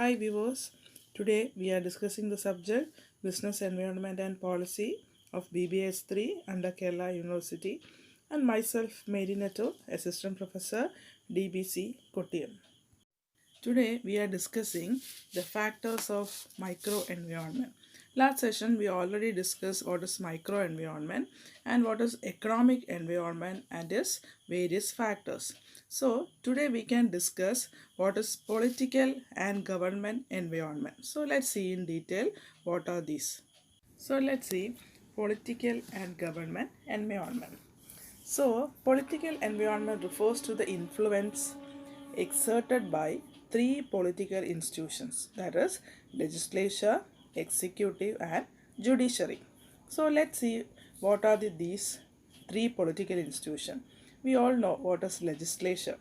Hi viewers, today we are discussing the subject Business Environment and Policy of BBA 3 under Kerala University and myself Mary Netto, Assistant Professor DBC Kottayam. Today we are discussing the factors of microenvironment. Last session we already discussed what is microenvironment and what is economic environment and its various factors. So today we can discuss what is political and government environment. So let's see in detail what are these. So let's see political and government environment. So, political environment refers to the influence exerted by three political institutions, that is, legislature, executive, and judiciary. So, let's see what are these three political institutions. We all know what is legislature.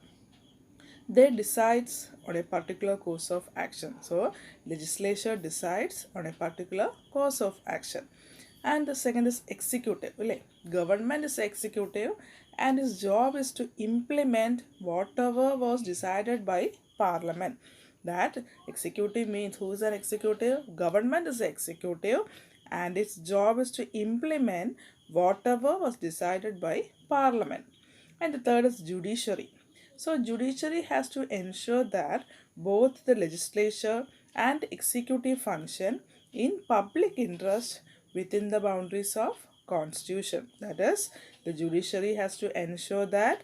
They decides on a particular course of action. So, legislature decides on a particular course of action. And the second is executive. Government is executive and its job is to implement whatever was decided by parliament. That executive means who is an executive? Government is executive and its job is to implement whatever was decided by parliament. And the third is judiciary. So judiciary has to ensure that both the legislature and executive function in public interest within the boundaries of constitution. That is, the judiciary has to ensure that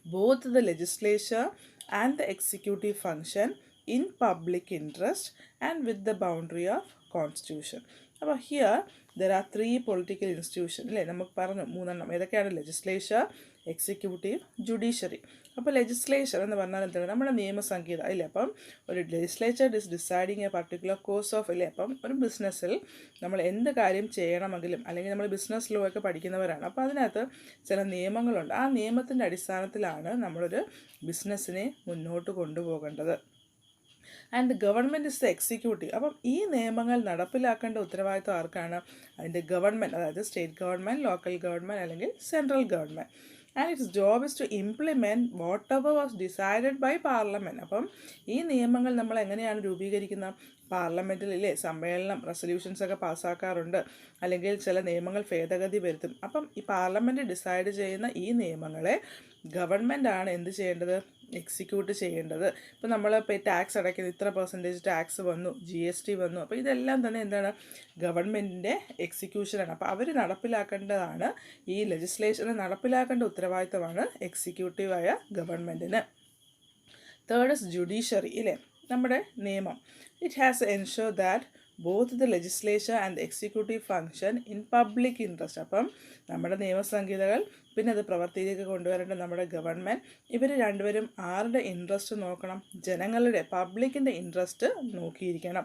both the legislature and the executive function in public interest and with the boundary of constitution. അപ്പോൾ here there are three political institution അല്ലേ, നമുക്ക് പറഞ്ഞു മൂന്നെണ്ണം. ഏതൊക്കെയാണ്? Legislature, executive, judiciary. അപ്പോൾ legislature എന്ന് പറഞ്ഞാൽ എന്താണ്? നമ്മുടെ നിയമസംഹിത ഇല്ലേ. അപ്പം ഒരു legislature is deciding A particular course of ഇല്ലേ. അപ്പം ഒരു ബിസിനസ്സിൽ നമ്മൾ എന്ത് കാര്യം ചെയ്യണമെങ്കിലും അല്ലെങ്കിൽ നമ്മൾ ബിസിനസ് ലോ ഒക്കെ പഠിക്കുന്നവരാണ്. അപ്പോൾ അതിനകത്ത് ചില നിയമങ്ങളുണ്ട്. ആ നിയമത്തിൻ്റെ അടിസ്ഥാനത്തിലാണ് നമ്മളൊരു ബിസിനസ്സിനെ മുന്നോട്ട് കൊണ്ടുപോകേണ്ടത്. And government is the executive. അപ്പം ഈ നിയമങ്ങൾ നടപ്പിലാക്കേണ്ട ഉത്തരവാദിത്വം ആർക്കാണ്? അതിൻ്റെ ഗവൺമെൻറ്, അതായത് സ്റ്റേറ്റ് ഗവൺമെൻറ്, ലോക്കൽ ഗവൺമെൻറ് അല്ലെങ്കിൽ central government. And it's job is to implement whatever was decided by parliament. അപ്പം ഈ നിയമങ്ങൾ നമ്മൾ എങ്ങനെയാണ് രൂപീകരിക്കുന്നത്? പാർലമെൻറ്റിലെ സമ്മേളനം റെസൊല്യൂഷൻസ് ഒക്കെ പാസ്സാക്കാറുണ്ട്, അല്ലെങ്കിൽ ചില നിയമങ്ങൾ ഭേദഗതി വരുത്തും. അപ്പം ഈ പാർലമെൻറ്റ് ഡിസൈഡ് ചെയ്യുന്ന ഈ നിയമങ്ങളെ ഗവൺമെൻറ് ആണ് എന്ത് ചെയ്യേണ്ടത്? എക്സിക്യൂട്ട് ചെയ്യേണ്ടത്. ഇപ്പോൾ നമ്മളിപ്പോൾ ടാക്സ് അടയ്ക്കുന്നത് ഇത്ര പെർസെൻറ്റേജ് ടാക്സ് വന്നു, GST വന്നു. അപ്പോൾ ഇതെല്ലാം തന്നെ എന്താണ്? ഗവൺമെൻറ്റിൻ്റെ എക്സിക്യൂഷനാണ്. അപ്പോൾ അവർ നടപ്പിലാക്കേണ്ടതാണ്. ഈ ലെജിസ്ലേഷനെ നടപ്പിലാക്കേണ്ട ഉത്തരവാദിത്തമാണ് എക്സിക്യൂട്ടീവായ ഗവൺമെൻറ്റിന്. തേർഡ് ഇസ് ജുഡീഷ്യറി ഇല്ലേ, നമ്മുടെ നിയമം. It has ensure that both the legislature and the executive function in public interest. അപ്പം നമ്മുടെ നിയമസംഹിതകൾ പിന്നെ അത് പ്രവർത്തിയിലേക്ക് കൊണ്ടുവരേണ്ട നമ്മുടെ ഗവൺമെൻറ്, ഇവർ രണ്ടുപേരും ആരുടെ ഇൻട്രസ്റ്റ് നോക്കണം? ജനങ്ങളുടെ, പബ്ലിക്കിൻ്റെ ഇൻട്രസ്റ്റ് നോക്കിയിരിക്കണം.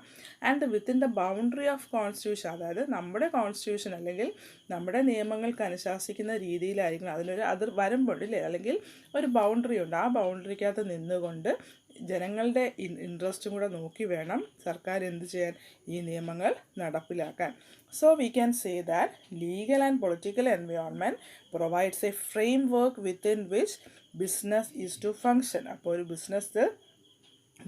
And within the boundary of constitution, അതായത് നമ്മുടെ കോൺസ്റ്റിറ്റ്യൂഷൻ അല്ലെങ്കിൽ നമ്മുടെ നിയമങ്ങൾക്ക് അനുശാസിക്കുന്ന രീതിയിലായിരിക്കണം. അതിനൊരു വരുമ്പോഴില്ലേ, അല്ലെങ്കിൽ ഒരു ബൗണ്ടറി ഉണ്ട്. ആ ബൗണ്ടറിക്കകത്ത് നിന്നുകൊണ്ട് ജനങ്ങളുടെ ഇൻട്രസ്റ്റും കൂടെ നോക്കി വേണം സർക്കാർ എന്ത് ചെയ്യാൻ? ഈ നിയമങ്ങൾ നടപ്പിലാക്കാൻ. So we can say that legal and political environment provides a framework within which business is to function. അപ്പോൾ ഒരു ബിസിനസ്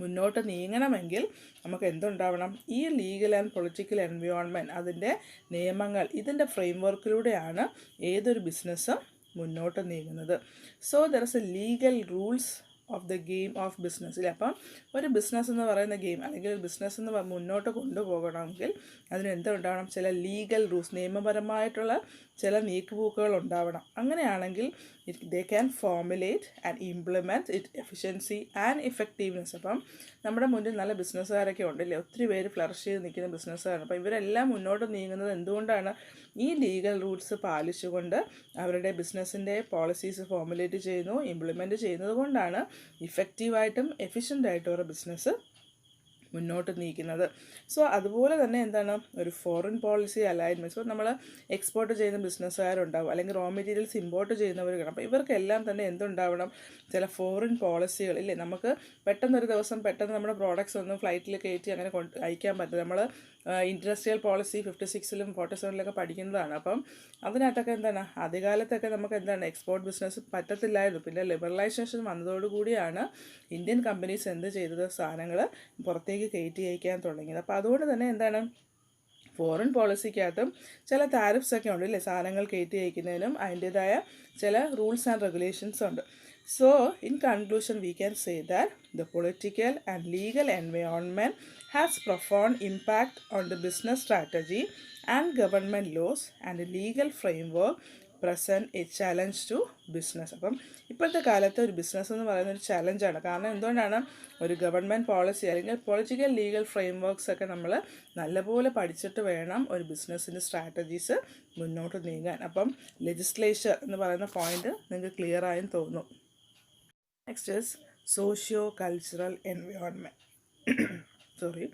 മുന്നോട്ട് നീങ്ങണമെങ്കിൽ നമുക്ക് എന്തുണ്ടാവണം? ഈ ലീഗൽ ആൻഡ് പൊളിറ്റിക്കൽ എൻവയോൺമെൻറ്റ്, അതിൻ്റെ നിയമങ്ങൾ, ഇതിൻ്റെ ഫ്രെയിംവർക്കിലൂടെയാണ് ഏതൊരു ബിസിനസ്സും മുന്നോട്ട് നീങ്ങുന്നത്. So there is A legal rules of the game of business ഇല്ലേ. അപ്പം ഒരു ബിസിനസ് എന്ന് പറയുന്ന ഗെയിം അല്ലെങ്കിൽ ഒരു ബിസിനസ് എന്ന് മുന്നോട്ട് കൊണ്ടുപോകണമെങ്കിൽ അതിന് എന്തുണ്ടാവണം? ചില ലീഗൽ റൂൾസ്, നിയമപരമായിട്ടുള്ള ചില നീക്കുപോക്കുകൾ ഉണ്ടാവണം. അങ്ങനെയാണെങ്കിൽ they can formulate and implement it efficiency and effectiveness. അപ്പം നമ്മുടെ മുന്നിൽ നല്ല ബിസിനസ്സുകാരൊക്കെ ഉണ്ടല്ലേ, ഒത്തിരി പേര് ഫ്ലറിഷ് ചെയ്ത് നിൽക്കുന്ന ബിസിനസ്സുകാരാണ്. അപ്പോൾ ഇവരെല്ലാം മുന്നോട്ട് നീങ്ങുന്നത് എന്തുകൊണ്ടാണ്? ഈ ലീഗൽ റൂൾസ് പാലിച്ചുകൊണ്ട് അവരുടെ ബിസിനസ്സിൻ്റെ പോളിസീസ് ഫോർമുലേറ്റ് ചെയ്യുന്നു, ഇംപ്ലിമെൻറ്റ് ചെയ്യുന്നത് കൊണ്ടാണ് ഇഫക്റ്റീവായിട്ടും എഫിഷ്യൻ്റായിട്ടും ഒരു ബിസിനസ് മുന്നോട്ട് നീക്കുന്നത്. സോ അതുപോലെ തന്നെ എന്താണ്? ഒരു ഫോറിൻ പോളിസി അലൈൻമെൻറ്റ്സ്. ഇപ്പോൾ നമ്മൾ എക്സ്പോർട്ട് ചെയ്യുന്ന ബിസിനസ്സുകാരുണ്ടാവും, അല്ലെങ്കിൽ റോ മെറ്റീരിയൽസ് ഇമ്പോർട്ട് ചെയ്യുന്നവർ കാണും. അപ്പോൾ ഇവർക്കെല്ലാം തന്നെ എന്തുണ്ടാവണം? ചില ഫോറിൻ പോളിസികൾ ഇല്ലേ. നമുക്ക് പെട്ടെന്നൊരു ദിവസം പെട്ടെന്ന് നമ്മുടെ പ്രോഡക്റ്റ്സ് ഒന്നും ഫ്ലൈറ്റിൽ കയറ്റി അങ്ങനെ അയക്കാൻ പറ്റില്ല. നമ്മൾ ഇൻഡസ്ട്രിയൽ പോളിസി 56-ലും 47-ലൊക്കെ പഠിക്കുന്നതാണ്. അപ്പം അതിനകത്തൊക്കെ എന്താണ് ആദ്യകാലത്തൊക്കെ നമുക്ക് എന്താണ് എക്സ്പോർട്ട് ബിസിനസ് പറ്റത്തില്ലായിരുന്നു. പിന്നെ ലിബറലൈസേഷൻ വന്നതോടുകൂടിയാണ് ഇന്ത്യൻ കമ്പനീസ് എന്ത് ചെയ്തത്, സാധനങ്ങൾ പുറത്തേക്ക് കയറ്റി അയക്കാൻ തുടങ്ങിയത്. അപ്പോൾ അതുകൊണ്ട് തന്നെ എന്താണ് ഫോറിൻ പോളിസിക്കകത്തും ചില താരിഫ്സ് ഒക്കെ ഉണ്ട് അല്ലേ, സാധനങ്ങൾ കയറ്റി അയക്കുന്നതിനും അതിൻ്റേതായ ചില റൂൾസ് ആൻഡ് റെഗുലേഷൻസ് ഉണ്ട്. So, in conclusion, we can say that the political and legal environment has profound impact on the business strategy and government laws, and the legal framework present a challenge to business. അപ്പം ഇപ്പോഴത്തെ കാലത്ത് ഒരു business എന്ന് പറയുന്ന ഒരു ചലഞ്ചാണ്. കാരണം എന്തുകൊണ്ടാണ്, ഒരു ഗവൺമെൻറ് പോളിസി അല്ലെങ്കിൽ പൊളിറ്റിക്കൽ ലീഗൽ ഫ്രെയിംവർക്ക്സ് ഒക്കെ നമ്മൾ നല്ലപോലെ പഠിച്ചിട്ട് വേണം ഒരു ബിസിനസ്സിൻ്റെ സ്ട്രാറ്റജീസ് മുന്നോട്ട് നീങ്ങാൻ. അപ്പം ലെജിസ്ലേച്ചർ എന്ന് പറയുന്ന പോയിന്റ് നിങ്ങൾക്ക് ക്ലിയർ ആയെന്ന് തോന്നുന്നു. Next is socio-cultural environment. Sorry.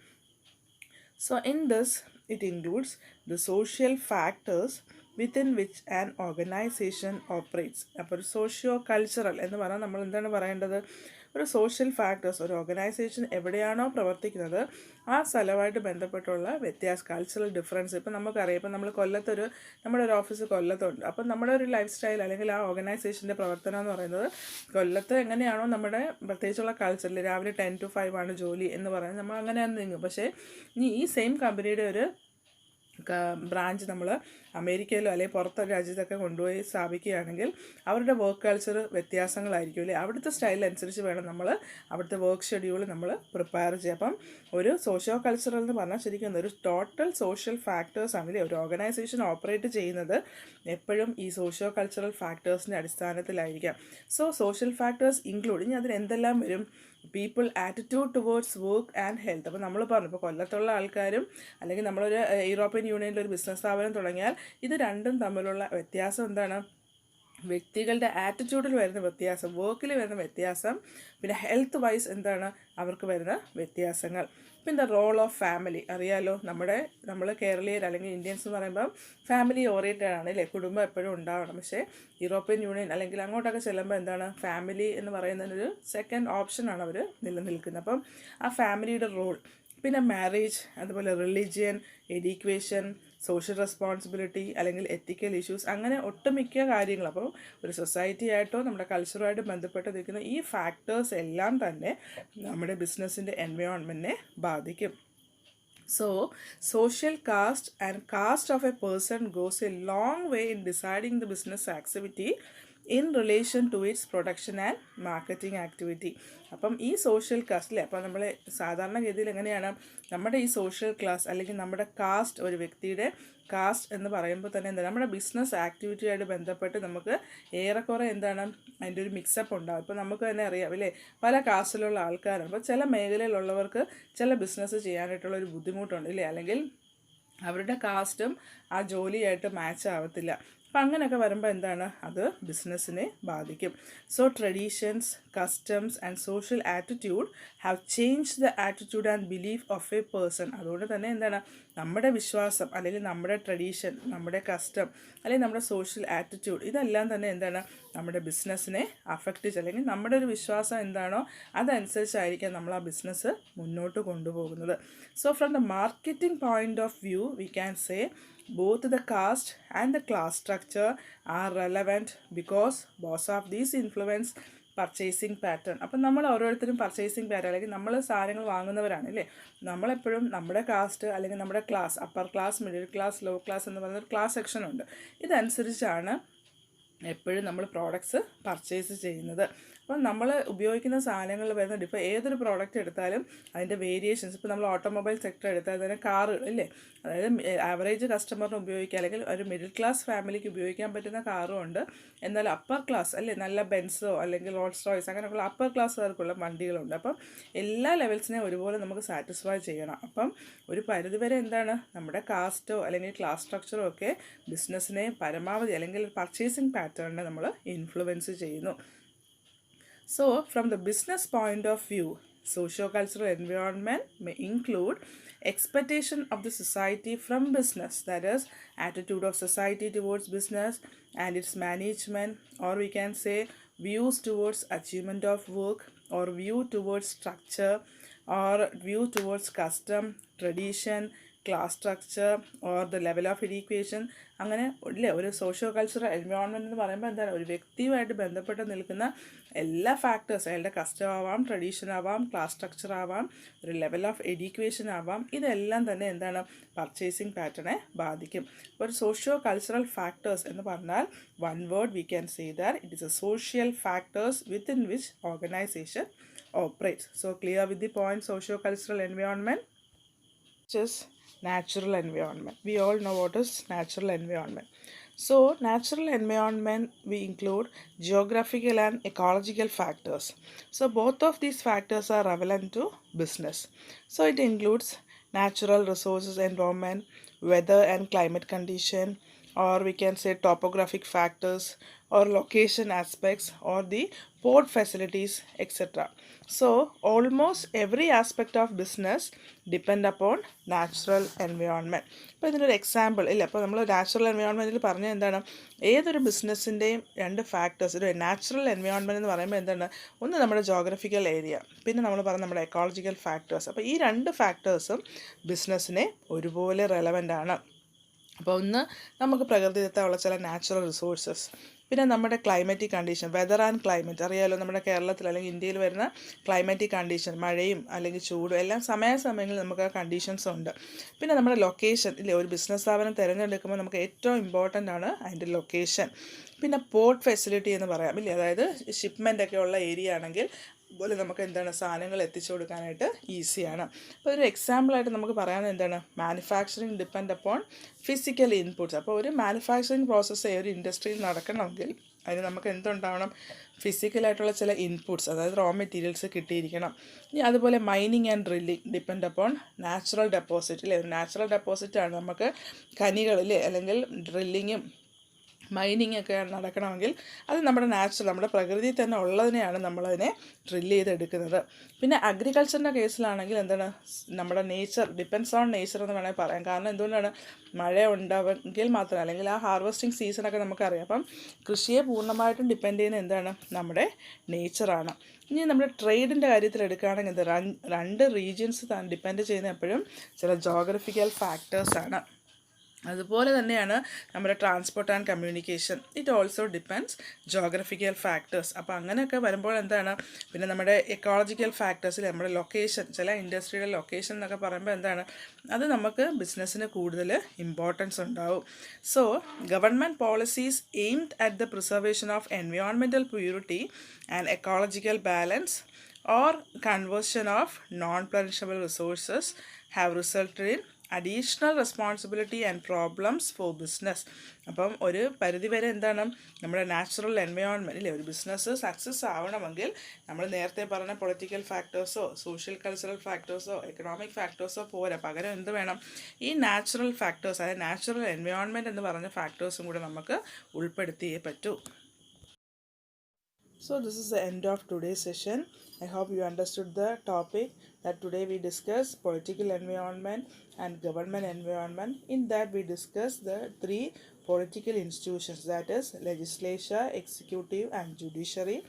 So in this, it includes the social factors within which an organization operates. അപ്പോൾ ഒരു സോഷ്യോ കൾച്ചറൽ എന്ന് പറഞ്ഞാൽ നമ്മൾ എന്താണ് പറയേണ്ടത്, ഒരു സോഷ്യൽ ഫാക്ടേഴ്സ്, ഒരു ഓർഗനൈസേഷൻ എവിടെയാണോ പ്രവർത്തിക്കുന്നത് ആ സ്ഥലമായിട്ട് ബന്ധപ്പെട്ടുള്ള വ്യത്യാസം, കൾച്ചറൽ ഡിഫറൻസ്. ഇപ്പം നമുക്കറിയാം, ഇപ്പം നമ്മൾ നമ്മുടെ ഒരു ഓഫീസ് കൊല്ലത്തുണ്ട്. അപ്പം നമ്മുടെ ഒരു ലൈഫ് സ്റ്റൈൽ അല്ലെങ്കിൽ ആ ഓർഗനൈസേഷൻ്റെ പ്രവർത്തനം എന്ന് പറയുന്നത് കൊല്ലത്ത് എങ്ങനെയാണോ നമ്മുടെ പ്രത്യേകിച്ചുള്ള കൾച്ചറിൽ രാവിലെ 10 to 5 ആണ് ജോലി എന്ന് പറയുന്നത്, നമ്മൾ അങ്ങനെ നീങ്ങും. പക്ഷേ ഇനി ഈ സെയിം കമ്പനിയുടെ ഒരു ബ്രാഞ്ച് നമ്മൾ അമേരിക്കയിലോ അല്ലെങ്കിൽ പുറത്തെ രാജ്യത്തൊക്കെ കൊണ്ടുപോയി സ്ഥാപിക്കുകയാണെങ്കിൽ അവരുടെ വർക്ക് കൾച്ചർ വ്യത്യാസങ്ങളായിരിക്കും അല്ലേ. അവിടുത്തെ സ്റ്റൈലനുസരിച്ച് വേണം നമ്മൾ അവിടുത്തെ വർക്ക് ഷെഡ്യൂൾ നമ്മൾ പ്രിപ്പയർ ചെയ്യുക. അപ്പം ഒരു സോഷ്യോ കൾച്ചറൽ എന്ന് പറഞ്ഞാൽ ശരിക്കും ഒരു ടോട്ടൽ സോഷ്യൽ ഫാക്ടേഴ്സ് ആണല്ലേ. ഒരു ഓർഗനൈസേഷൻ ഓപ്പറേറ്റ് ചെയ്യുന്നത് എപ്പോഴും ഈ സോഷ്യോ കൾച്ചറൽ ഫാക്ടേഴ്സിൻ്റെ അടിസ്ഥാനത്തിലായിരിക്കാം. സോ സോഷ്യൽ ഫാക്ടേഴ്സ് ഇൻക്ലൂഡ്, ഇനി അതിന് എന്തെല്ലാം വരും, people attitude towards work and health. അപ്പോൾ നമ്മൾ പറഞ്ഞു, ഇപ്പോൾ കൊല്ലത്തുള്ള ആൾക്കാരും അല്ലെങ്കിൽ നമ്മളൊരു യൂറോപ്യൻ യൂണിയനിൽ ഒരു ബിസിനസ് സ്ഥാപനം തുടങ്ങിയാൽ ഇത് രണ്ടും തമ്മിലുള്ള വ്യത്യാസം എന്താണ്, വ്യക്തികളുടെ ആറ്റിറ്റ്യൂഡിൽ വരുന്ന വ്യത്യാസം, വർക്കിൽ വരുന്ന വ്യത്യാസം, പിന്നെ ഹെൽത്ത് വൈസ് എന്താണ് അവർക്ക് വരുന്ന വ്യത്യാസങ്ങൾ. പിന്നെ റോൾ ഓഫ് ഫാമിലി അറിയാലോ, നമ്മൾ കേരളീയർ അല്ലെങ്കിൽ ഇന്ത്യൻസ് എന്ന് പറയുമ്പം ഫാമിലി ഓറിയൻറ്റഡ് ആണ് അല്ലേ, കുടുംബം എപ്പോഴും ഉണ്ടാവണം. പക്ഷേ യൂറോപ്യൻ യൂണിയൻ അല്ലെങ്കിൽ അങ്ങോട്ടൊക്കെ ചെല്ലുമ്പോൾ എന്താണ്, ഫാമിലി എന്ന് പറയുന്നതിനൊരു സെക്കൻഡ് ഓപ്ഷനാണ് അവർ നിലനിൽക്കുന്നത്. അപ്പം ആ ഫാമിലിയുടെ റോൾ, പിന്നെ മാരേജ്, അതുപോലെ റിലീജിയൻ, എഡ്യൂക്കേഷൻ, സോഷ്യൽ റെസ്പോൺസിബിലിറ്റി അല്ലെങ്കിൽ എത്തിക്കൽ ഇഷ്യൂസ്, അങ്ങനെ ഒട്ടുമിക്ക കാര്യങ്ങൾ. അപ്പോൾ ഒരു സൊസൈറ്റി ആയിട്ടോ നമ്മുടെ കൾച്ചറുമായിട്ട് ബന്ധപ്പെട്ട് നിൽക്കുന്ന ഈ ഫാക്ടേഴ്സ് എല്ലാം തന്നെ നമ്മുടെ ബിസിനസ്സിൻ്റെ എൻവയോൺമെൻറ്റിനെ ബാധിക്കും. So, social caste and caste of a person goes a long way in deciding the business activity in relation to its production and marketing activity. അപ്പം ഈ സോഷ്യൽ കാസ്റ്റിലെ, അപ്പോൾ നമ്മൾ സാധാരണഗതിയിൽ എങ്ങനെയാണ് നമ്മുടെ ഈ സോഷ്യൽ ക്ലാസ് അല്ലെങ്കിൽ നമ്മുടെ കാസ്റ്റ്, ഒരു വ്യക്തിയുടെ കാസ്റ്റ് എന്ന് പറയുമ്പോൾ തന്നെ എന്താണ് നമ്മുടെ ബിസിനസ് ആക്ടിവിറ്റിയായിട്ട് ബന്ധപ്പെട്ട് നമുക്ക് ഏറെക്കുറെ എന്താണ് അതിൻ്റെ ഒരു മിക്സപ്പ് ഉണ്ടാകും. ഇപ്പോൾ നമുക്ക് തന്നെ അറിയാം അല്ലേ, പല കാസ്റ്റിലുള്ള ആൾക്കാരാണ്. അപ്പോൾ ചില മേഖലയിലുള്ളവർക്ക് ചില ബിസിനസ് ചെയ്യാനായിട്ടുള്ളൊരു ബുദ്ധിമുട്ടുണ്ട് ഇല്ലേ, അല്ലെങ്കിൽ അവരുടെ കാസ്റ്റും ആ ജോലിയായിട്ട് മാച്ച് ആവത്തില്ല. അപ്പം അങ്ങനെയൊക്കെ വരുമ്പോൾ എന്താണ് അത് ബിസിനസ്സിനെ ബാധിക്കും. So traditions, customs and social attitude have change the attitude and belief of a person. അതുകൊണ്ട് തന്നെ എന്താണ് നമ്മുടെ വിശ്വാസം അല്ലെങ്കിൽ നമ്മുടെ ട്രഡീഷൻ, നമ്മുടെ കസ്റ്റം അല്ലെങ്കിൽ നമ്മുടെ സോഷ്യൽ ആറ്റിറ്റ്യൂഡ്, ഇതെല്ലാം തന്നെ എന്താണ് നമ്മുടെ ബിസിനസ്സിനെ അഫക്റ്റ് ചെയ്ത്, അല്ലെങ്കിൽ നമ്മുടെ ഒരു വിശ്വാസം എന്താണോ അതനുസരിച്ചായിരിക്കാം നമ്മൾ ആ ബിസിനസ് മുന്നോട്ട് കൊണ്ടുപോകുന്നത്. So from the marketing point of view we can say both the caste and the class structure are relevant because both of these influence purchasing pattern. അപ്പം നമ്മൾ ഓരോരുത്തരും പർച്ചേസിങ് പാറ്റേൺ അല്ലെങ്കിൽ നമ്മൾ സാധനങ്ങൾ വാങ്ങുന്നവരാണ് അല്ലേ. നമ്മളെപ്പോഴും നമ്മുടെ കാസ്റ്റ് അല്ലെങ്കിൽ നമ്മുടെ class, upper class, middle class, low class എന്ന് പറയുന്ന ഒരു ക്ലാസ് സെക്ഷൻ ഉണ്ട്. ഇതനുസരിച്ചാണ് എപ്പോഴും നമ്മൾ പ്രോഡക്ട്സ് പർച്ചേസ് ചെയ്യുന്നത്. അപ്പം നമ്മൾ ഉപയോഗിക്കുന്ന സാധനങ്ങളിൽ വരുന്ന ഇപ്പോൾ ഏതൊരു പ്രോഡക്റ്റ് എടുത്താലും അതിൻ്റെ വേരിയേഷൻസ്, ഇപ്പോൾ നമ്മൾ ഓട്ടോമൊബൈൽ സെക്ടർ എടുത്താൽ തന്നെ കാറുകൾ ഇല്ലേ, അതായത് ആവറേജ് കസ്റ്റമറിന് ഉപയോഗിക്കുക അല്ലെങ്കിൽ ഒരു മിഡിൽ ക്ലാസ് ഫാമിലിക്ക് ഉപയോഗിക്കാൻ പറ്റുന്ന കാറും ഉണ്ട്. എന്നാൽ അപ്പർ ക്ലാസ് അല്ലേ, നല്ല ബെൻസോ അല്ലെങ്കിൽ റോൾസ് റോയ്സ് അങ്ങനെയുള്ള അപ്പർ ക്ലാസ്സുകാർക്കുള്ള വണ്ടികളുണ്ട്. അപ്പം എല്ലാ ലെവൽസിനെയും ഒരുപോലെ നമുക്ക് സാറ്റിസ്ഫൈ ചെയ്യണം. അപ്പം ഒരു പരിധിവരെ എന്താണ് നമ്മുടെ കാസ്റ്റോ അല്ലെങ്കിൽ ക്ലാസ് സ്ട്രക്ചറോ ഒക്കെ ബിസിനസ്സിനെ പരമാവധി അല്ലെങ്കിൽ പർച്ചേസിങ് പാറ്റേണിനെ നമ്മൾ ഇൻഫ്ലുവൻസ് ചെയ്യുന്നു. So, from the business point of view, socio-cultural environment may include expectation of the society from business, that is, attitude of society towards business and its management, or we can say views towards achievement of work, or view towards structure, or view towards custom, tradition, class structure or the level of education, അങ്ങനെ ഇല്ലേ ഒരു socio cultural environment എന്ന് പറയുമ്പോൾ എന്താണ് ഒരു വ്യക്തിയുമായിട്ട് ബന്ധപ്പെട്ട് നിൽക്കുന്ന എല്ലാ ഫാക്ടേഴ്സ്, അയാളുടെ കസ്റ്റം ആവാം, ട്രഡീഷൻ ആവാം, ക്ലാസ് സ്ട്രക്ചർ ആവാം, ഒരു ലെവൽ ഓഫ് എഡ്യൂക്കേഷൻ ആവാം, ഇതെല്ലാം തന്നെ എന്താണ് പർച്ചേസിങ് പാറ്റേണെ ബാധിക്കും. അപ്പോൾ ഒരു സോഷ്യോ കൾച്ചറൽ ഫാക്ടേഴ്സ് എന്ന് പറഞ്ഞാൽ one word we can say that it is A social factors within which organisation operates. So clear with the point socio-cultural environment, which is natural environment. We all know what is natural environment. So natural environment we include geographical and ecological factors. So both of these factors are relevant to business. So it includes natural resources environment, weather and climate condition, or we can say topographic factors or location aspects or the port facilities, etc. So almost every aspect of business depend upon natural environment. ഇപ്പോൾ ഇതിനൊരു example ഇല്ല, അപ്പോൾ നമ്മൾ natural എൻവയോൺമെൻറ്റിൽ പറഞ്ഞ എന്താണ്, ഏതൊരു ബിസിനസ്സിൻ്റെയും രണ്ട് factors, ഒരു നാച്ചുറൽ എൻവയോൺമെൻറ്റ് എന്ന് പറയുമ്പോൾ എന്താണ്, ഒന്ന് നമ്മുടെ ജോഗ്രഫിക്കൽ ഏരിയ, പിന്നെ നമ്മൾ പറഞ്ഞ നമ്മുടെ എക്കോളജിക്കൽ ഫാക്ടേഴ്സ്. അപ്പോൾ ഈ രണ്ട് ഫാക്ടേഴ്സും ബിസിനസ്സിനെ ഒരുപോലെ റെലവൻ്റ് ആണ്. അപ്പോൾ ഒന്ന് നമുക്ക് പ്രകൃതിദത്തമുള്ള ചില നാച്ചുറൽ റിസോഴ്സസ്, പിന്നെ നമ്മുടെ climatic condition, weather and climate അറിയാമല്ലോ, നമ്മുടെ കേരളത്തിൽ അല്ലെങ്കിൽ ഇന്ത്യയിൽ വരുന്ന ക്ലൈമറ്റിക് കണ്ടീഷൻ, മഴയും അല്ലെങ്കിൽ ചൂടും എല്ലാം സമയാസമയങ്ങളിൽ നമുക്ക് ആ കണ്ടീഷൻസ് ഉണ്ട്. പിന്നെ നമ്മുടെ ലൊക്കേഷൻ ഇല്ലേ, ഒരു ബിസിനസ് സ്ഥാപനം തിരഞ്ഞെടുക്കുമ്പോൾ നമുക്ക് ഏറ്റവും ഇമ്പോർട്ടൻ്റ് ആണ് അതിൻ്റെ ലൊക്കേഷൻ. പിന്നെ പോർട്ട് ഫെസിലിറ്റി എന്ന് പറയാം ഇല്ലേ, അതായത് ഷിപ്മെൻ്റ് ഒക്കെ ഉള്ള ഏരിയ ആണെങ്കിൽ അതുപോലെ നമുക്ക് എന്താണ് സാധനങ്ങൾ എത്തിച്ചു കൊടുക്കാനായിട്ട് ഈസിയാണ്. അപ്പോൾ ഒരു എക്സാമ്പിളായിട്ട് നമുക്ക് പറയാവുന്നത് എന്താണ്, manufacturing depend upon physical inputs. അപ്പോൾ ഒരു മാനുഫാക്ചറിങ് പ്രോസസ്സ് ഒരു ഇൻഡസ്ട്രിയിൽ നടക്കണമെങ്കിൽ അതിന് നമുക്ക് എന്തുണ്ടാവണം, ഫിസിക്കലായിട്ടുള്ള ചില ഇൻപുട്സ്, അതായത് റോ മെറ്റീരിയൽസ് കിട്ടിയിരിക്കണം. ഇനി അതുപോലെ mining and drilling depend upon natural deposit ഇല്ലേ, നാച്ചുറൽ ഡെപ്പോസിറ്റാണ് നമുക്ക് ഖനികളില്ലേ അല്ലെങ്കിൽ ഡ്രില്ലിങ്ങും മൈനിങ് ഒക്കെ നടക്കണമെങ്കിൽ അത് നമ്മുടെ നമ്മുടെ പ്രകൃതിയിൽ തന്നെ ഉള്ളതിനെയാണ് നമ്മളതിനെ ഡ്രില്ല് ചെയ്തെടുക്കുന്നത്. പിന്നെ അഗ്രികൾച്ചറിൻ്റെ കേസിലാണെങ്കിൽ എന്താണ്, നമ്മുടെ നേച്ചർ ഡിപ്പെൻഡ്സ് ഓൺ നേച്ചർ എന്ന് വേണമെങ്കിൽ പറയാം. കാരണം എന്തുകൊണ്ടാണ്, മഴ ഉണ്ടാവെങ്കിൽ മാത്രം, അല്ലെങ്കിൽ ആ ഹാർവെസ്റ്റിംഗ് സീസണൊക്കെ നമുക്കറിയാം. അപ്പം കൃഷിയെ പൂർണ്ണമായിട്ടും ഡിപ്പെൻഡ് ചെയ്യുന്ന എന്താണ്, നമ്മുടെ നേച്ചറാണ്. ഇനി നമ്മുടെ ട്രേഡിൻ്റെ കാര്യത്തിൽ എടുക്കുകയാണെങ്കിൽ എന്താ, രണ്ട് റീജിയൻസ് ഡിപ്പെൻഡ് ചെയ്യുന്ന എപ്പോഴും ചില ജോഗ്രഫിക്കൽ ഫാക്ടേഴ്സാണ്. അതുപോലെ തന്നെയാണ് നമ്മുടെ transport and communication, it also depends geographical factors. അപ്പോൾ അങ്ങനെയൊക്കെ വരുമ്പോൾ എന്താണ്, പിന്നെ നമ്മുടെ എക്കോളജിക്കൽ ഫാക്ടേഴ്സിൽ നമ്മുടെ ലൊക്കേഷൻ, ചില ഇൻഡസ്ട്രിയുടെ ലൊക്കേഷൻ എന്നൊക്കെ പറയുമ്പോൾ എന്താണ്, അത് നമുക്ക് ബിസിനസ്സിന് കൂടുതൽ ഇമ്പോർട്ടൻസ് ഉണ്ടാവും. So government policies aimed at the preservation of environmental purity and ecological balance or conversion of non perishable resources have resulted in additional responsibility and problems four business. അപ്പം ഒരു പരിധിവരെ എന്താണ്, നമ്മുടെ നാച്ചുറൽ എൻവയോൺമെൻറ്റ് ഇല്ലേ, ഒരു business success ആവണമെങ്കിൽ നമ്മൾ നേരത്തെ പറഞ്ഞ പൊളിറ്റിക്കൽ ഫാക്ടേഴ്സോ സോഷ്യൽ കൾച്ചറൽ ഫാക്ടേഴ്സോ എക്കണോമിക് ഫാക്ടേഴ്സോ പോരാ, പകരം എന്ത് വേണം, ഈ നാച്ചുറൽ ഫാക്ടേഴ്സ്, അതായത് നാച്ചുറൽ എൻവയോൺമെൻറ്റ് എന്ന് പറഞ്ഞ ഫാക്ടേഴ്സും കൂടെ നമുക്ക് ഉൾപ്പെടുത്തിയേ പറ്റൂ. So this is the end of today's session. I hope you understood the topic that today we discussed political environment and government environment. In that we discussed the three political institutions, that is legislature, executive and judiciary,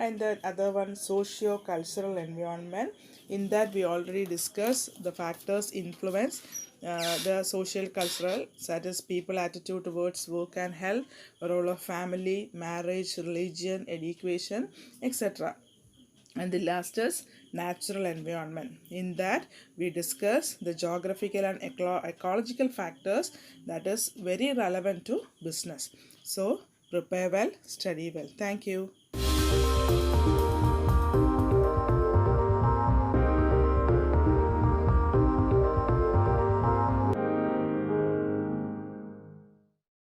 and the other one socio-cultural environment. In that we already discussed the factors influence the social cultural, that is people attitude towards work and health, role of family, marriage, religion, education, etc. And the last is natural environment. In that we discuss the geographical and ecological factors that is very relevant to business. So prepare well, study well. Thank you.